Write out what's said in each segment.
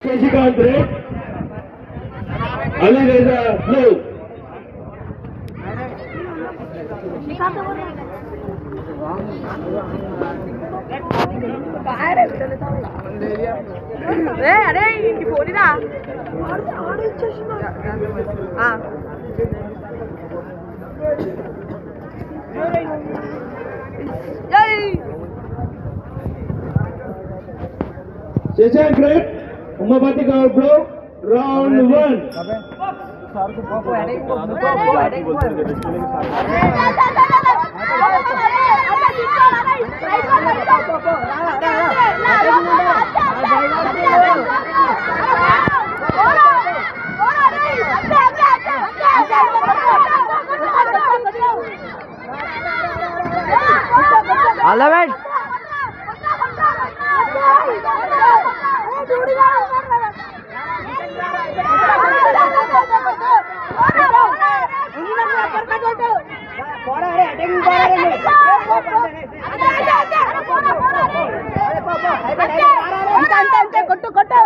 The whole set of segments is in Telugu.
Shashikant red, Ali Reza blue. అరే ఇంటి పోలీరా Shashank red, Umabati Gaur blue, round 1. All of it. కొట్టు కొట్టు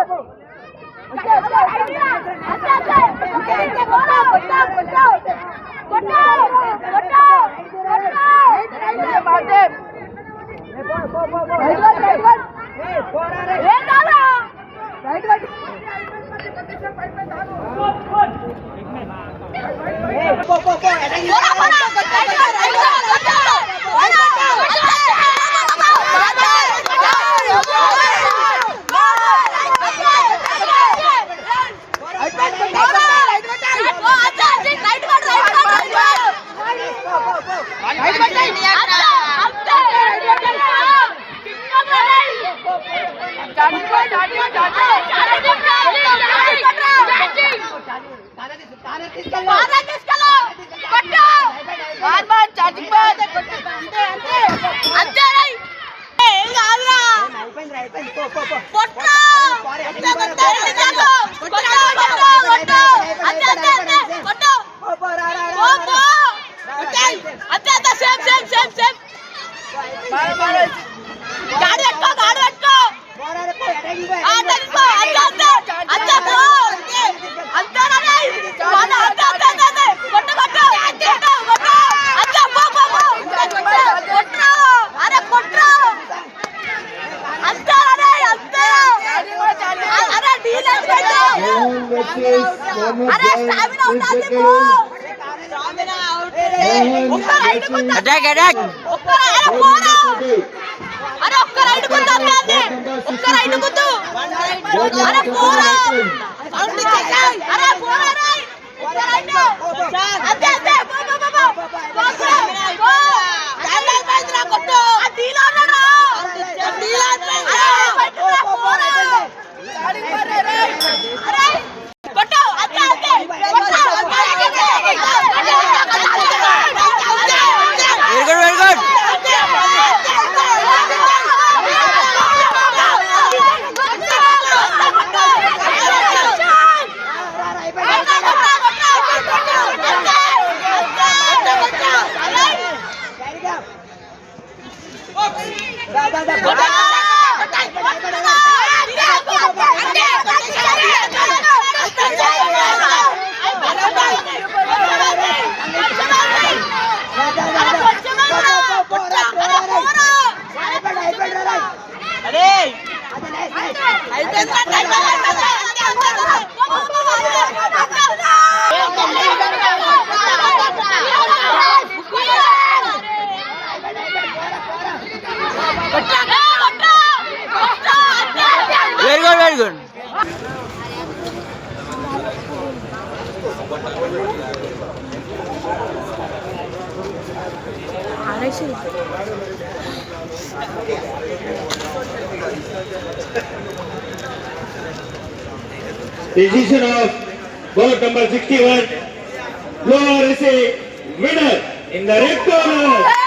అటాక్ అటాక్ అరే ఒక్క రైడ్ గుద్దు అంతే ఒక్క రైడ్ గుద్దు అరే పోరా అరే పోరా రైడ్ ఒక్క రైడ్ అంతే అంతే పో కాండల్ పైన కొట్టు ఆ డీలా ఉన్నాడా డీలా పోరా అరే కొట్టు అంతే అంతే very good very good Decision of board number 61. Floor is a winner in the red corner.